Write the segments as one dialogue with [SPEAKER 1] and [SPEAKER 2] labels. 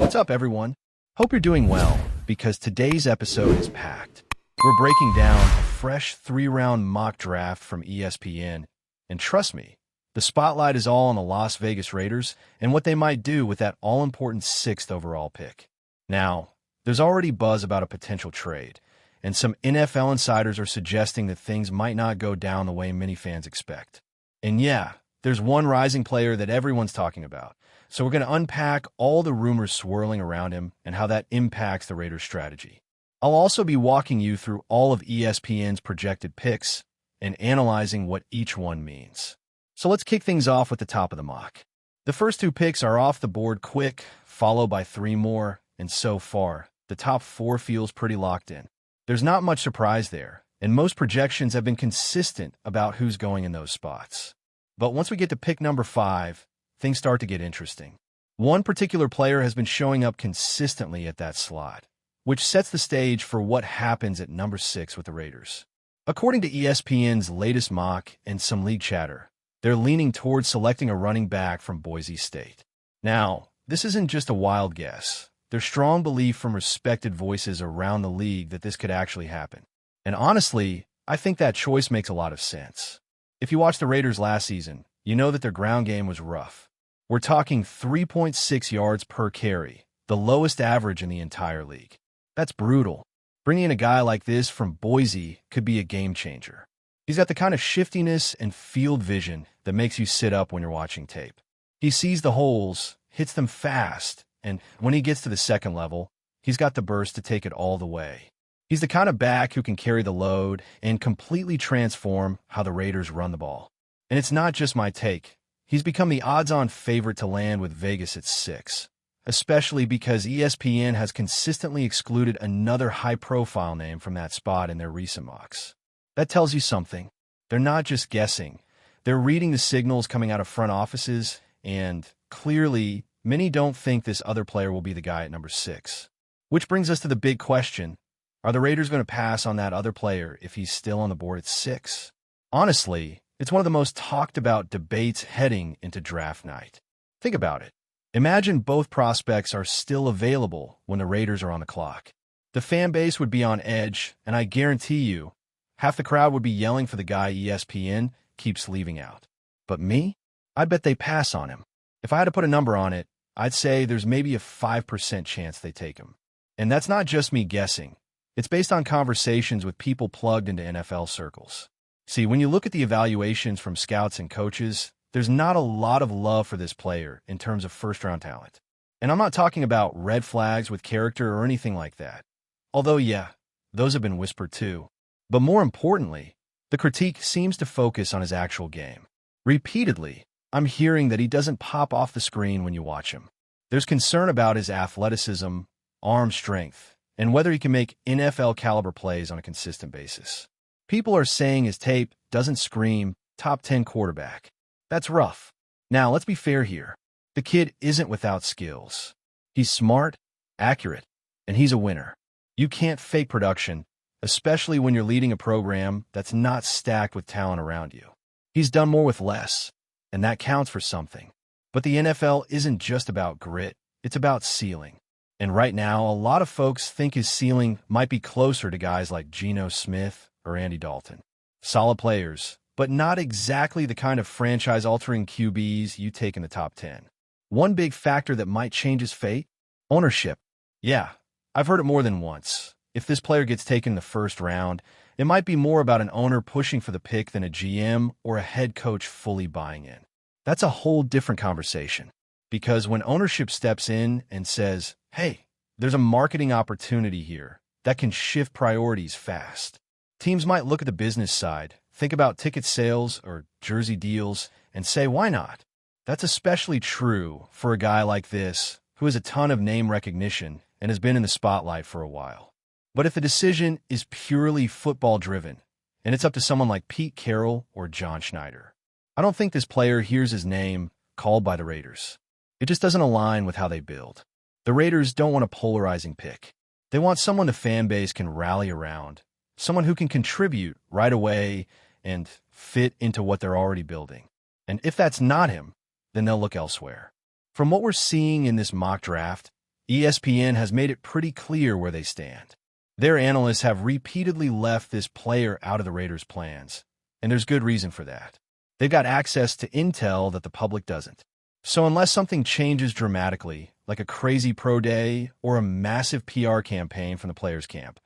[SPEAKER 1] What's up, everyone? Hope you're doing well, because today's episode is packed. We're breaking down a fresh 3-round mock draft from ESPN, and trust me, the spotlight is all on the Las Vegas Raiders and what they might do with that all-important 6th overall pick. Now, there's already buzz about a potential trade, and some NFL insiders are suggesting that things might not go down the way many fans expect. And yeah, there's one rising player that everyone's talking about, so we're going to unpack all the rumors swirling around him and how that impacts the Raiders' strategy. I'll also be walking you through all of ESPN's projected picks and analyzing what each one means. So let's kick things off with the top of the mock. The first 2 picks are off the board quick, followed by 3 more, and so far, the top 4 feels pretty locked in. There's not much surprise there, and most projections have been consistent about who's going in those spots. But once we get to pick number 5, things start to get interesting. One particular player has been showing up consistently at that slot, which sets the stage for what happens at number 6 with the Raiders. According to ESPN's latest mock and some league chatter, they're leaning towards selecting a running back from Boise State. Now, this isn't just a wild guess. There's strong belief from respected voices around the league that this could actually happen. And honestly, I think that choice makes a lot of sense. If you watched the Raiders last season, you know that their ground game was rough. We're talking 3.6 yards per carry, the lowest average in the entire league. That's brutal. Bringing in a guy like this from Boise could be a game changer. He's got the kind of shiftiness and field vision that makes you sit up when you're watching tape. He sees the holes, hits them fast, and when he gets to the second level, he's got the burst to take it all the way. He's the kind of back who can carry the load and completely transform how the Raiders run the ball. And it's not just my take. He's become the odds-on favorite to land with Vegas at 6, especially because ESPN has consistently excluded another high-profile name from that spot in their recent mocks. That tells you something. They're not just guessing. They're reading the signals coming out of front offices, and clearly, many don't think this other player will be the guy at number 6. Which brings us to the big question. Are the Raiders going to pass on that other player if he's still on the board at 6? Honestly, it's one of the most talked about debates heading into draft night. Think about it. Imagine both prospects are still available when the Raiders are on the clock. The fan base would be on edge, and I guarantee you, half the crowd would be yelling for the guy ESPN keeps leaving out. But me? I bet they pass on him. If I had to put a number on it, I'd say there's maybe a 5% chance they take him. And that's not just me guessing. It's based on conversations with people plugged into NFL circles. See, when you look at the evaluations from scouts and coaches, there's not a lot of love for this player in terms of first-round talent. And I'm not talking about red flags with character or anything like that. Although, yeah, those have been whispered too. But more importantly, the critique seems to focus on his actual game. Repeatedly, I'm hearing that he doesn't pop off the screen when you watch him. There's concern about his athleticism, arm strength, and whether he can make NFL-caliber plays on a consistent basis. People are saying his tape doesn't scream top 10 quarterback. That's rough. Now, let's be fair here. The kid isn't without skills. He's smart, accurate, and he's a winner. You can't fake production, especially when you're leading a program that's not stacked with talent around you. He's done more with less, and that counts for something. But the NFL isn't just about grit, it's about ceiling. And right now, a lot of folks think his ceiling might be closer to guys like Geno Smith or Andy Dalton. Solid players, but not exactly the kind of franchise-altering QBs you take in the top 10. One big factor that might change his fate? Ownership. Yeah, I've heard it more than once. If this player gets taken in the first round, it might be more about an owner pushing for the pick than a GM or a head coach fully buying in. That's a whole different conversation. Because when ownership steps in and says, hey, there's a marketing opportunity here that can shift priorities fast. Teams might look at the business side, think about ticket sales or jersey deals, and say, why not? That's especially true for a guy like this, who has a ton of name recognition and has been in the spotlight for a while. But if the decision is purely football-driven, and it's up to someone like Pete Carroll or John Schneider, I don't think this player hears his name called by the Raiders. It just doesn't align with how they build. The Raiders don't want a polarizing pick. They want someone the fan base can rally around, someone who can contribute right away and fit into what they're already building. And if that's not him, then they'll look elsewhere. From what we're seeing in this mock draft, ESPN has made it pretty clear where they stand. Their analysts have repeatedly left this player out of the Raiders' plans, and there's good reason for that. They've got access to intel that the public doesn't. So unless something changes dramatically, like a crazy pro day or a massive PR campaign from the players' camp,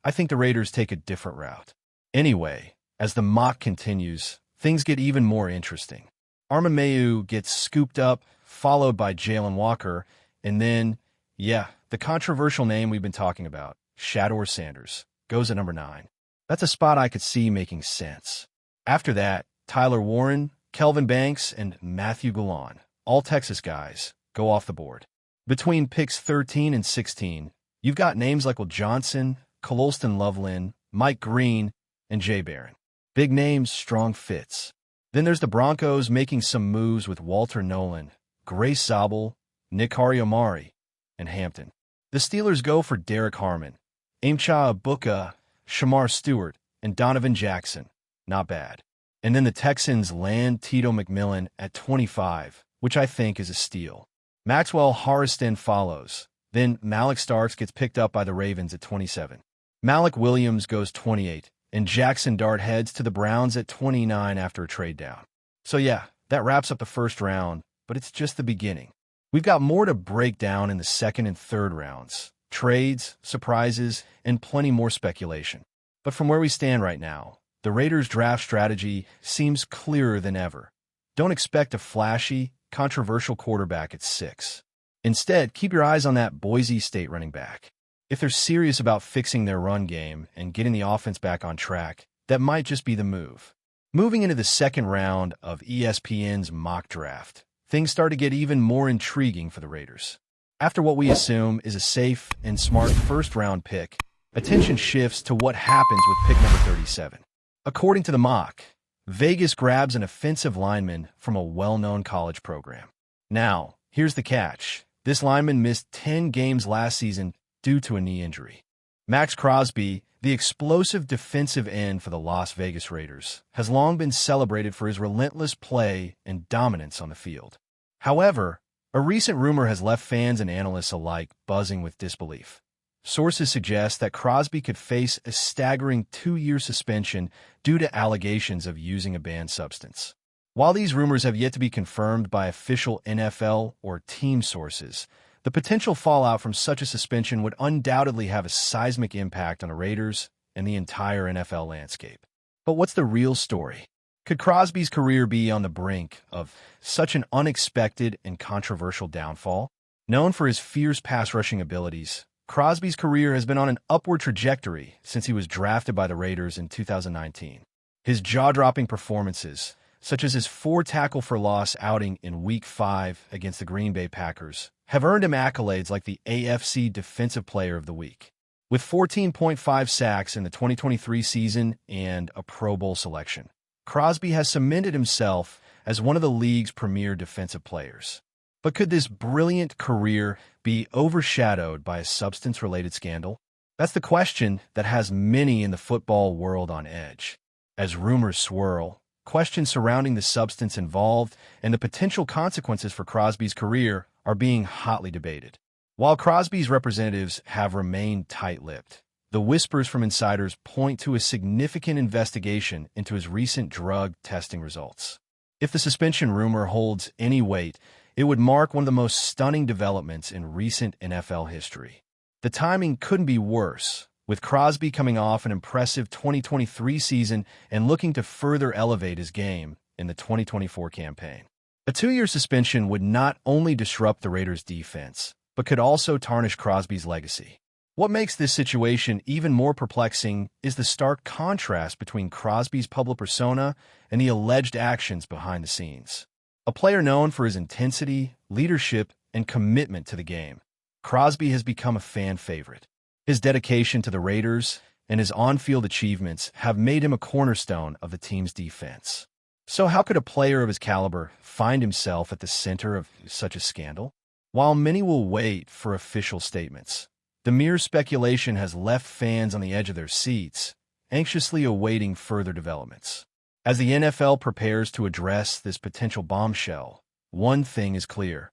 [SPEAKER 1] I think the Raiders take a different route. Anyway, as the mock continues, things get even more interesting. Armameu gets scooped up, followed by Jalen Walker, and then, the controversial name we've been talking about, Shador Sanders, goes at number 9. That's a spot I could see making sense. After that, Tyler Warren, Kelvin Banks, and Matthew Golan, all Texas guys, go off the board. Between picks 13 and 16, you've got names like Will Johnson, Colston Loveland, Mike Green, and Jay Barron. Big names, strong fits. Then there's the Broncos making some moves with Walter Nolan, Grace Zabel, Nikari Omari, and Hampton. The Steelers go for Derek Harmon, Aimcha Abuka, Shamar Stewart, and Donovan Jackson. Not bad. And then the Texans land Tito McMillan at 25, which I think is a steal. Maxwell Harrison follows. Then Malik Starks gets picked up by the Ravens at 27. Malik Williams goes 28, and Jackson Dart heads to the Browns at 29 after a trade down. So that wraps up the first round, but it's just the beginning. We've got more to break down in the second and third rounds. Trades, surprises, and plenty more speculation. But from where we stand right now, the Raiders' draft strategy seems clearer than ever. Don't expect a flashy, controversial quarterback at 6. Instead, keep your eyes on that Boise State running back. If they're serious about fixing their run game and getting the offense back on track, that might just be the move. Moving into the second round of ESPN's mock draft, things start to get even more intriguing for the Raiders. After what we assume is a safe and smart first-round pick, attention shifts to what happens with pick number 37. According to the mock, Vegas grabs an offensive lineman from a well-known college program. Now, here's the catch. This lineman missed 10 games last season due to a knee injury. Maxx Crosby, the explosive defensive end for the Las Vegas Raiders, has long been celebrated for his relentless play and dominance on the field. However, a recent rumor has left fans and analysts alike buzzing with disbelief. Sources suggest that Crosby could face a staggering 2-year suspension due to allegations of using a banned substance. While these rumors have yet to be confirmed by official NFL or team sources, the potential fallout from such a suspension would undoubtedly have a seismic impact on the Raiders and the entire NFL landscape. But what's the real story? Could Crosby's career be on the brink of such an unexpected and controversial downfall? Known for his fierce pass-rushing abilities, Crosby's career has been on an upward trajectory since he was drafted by the Raiders in 2019. His jaw-dropping performances, such as his 4-tackle-for-loss outing in Week 5 against the Green Bay Packers, have earned him accolades like the AFC Defensive Player of the Week. With 14.5 sacks in the 2023 season and a Pro Bowl selection, Crosby has cemented himself as one of the league's premier defensive players. But could this brilliant career be overshadowed by a substance-related scandal? That's the question that has many in the football world on edge. As rumors swirl, questions surrounding the substance involved and the potential consequences for Crosby's career are being hotly debated. While Crosby's representatives have remained tight-lipped, the whispers from insiders point to a significant investigation into his recent drug testing results. If the suspension rumor holds any weight, it would mark one of the most stunning developments in recent NFL history. The timing couldn't be worse, with Crosby coming off an impressive 2023 season and looking to further elevate his game in the 2024 campaign. A 2-year suspension would not only disrupt the Raiders' defense, but could also tarnish Crosby's legacy. What makes this situation even more perplexing is the stark contrast between Crosby's public persona and the alleged actions behind the scenes. A player known for his intensity, leadership, and commitment to the game, Crosby has become a fan favorite. His dedication to the Raiders and his on-field achievements have made him a cornerstone of the team's defense. So how could a player of his caliber find himself at the center of such a scandal? While many will wait for official statements, the mere speculation has left fans on the edge of their seats, anxiously awaiting further developments. As the NFL prepares to address this potential bombshell, one thing is clear.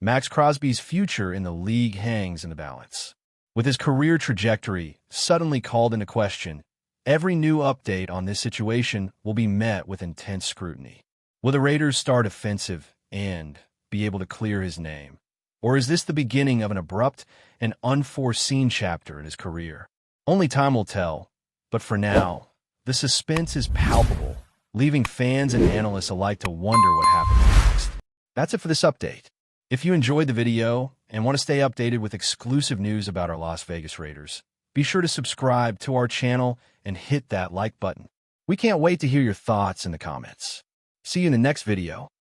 [SPEAKER 1] Maxx Crosby's future in the league hangs in the balance. With his career trajectory suddenly called into question, every new update on this situation will be met with intense scrutiny. Will the Raiders start offensive and be able to clear his name? Or is this the beginning of an abrupt and unforeseen chapter in his career? Only time will tell, but for now, the suspense is palpable, leaving fans and analysts alike to wonder what happens next. That's it for this update. If you enjoyed the video and want to stay updated with exclusive news about our Las Vegas Raiders, be sure to subscribe to our channel and hit that like button. We can't wait to hear your thoughts in the comments. See you in the next video.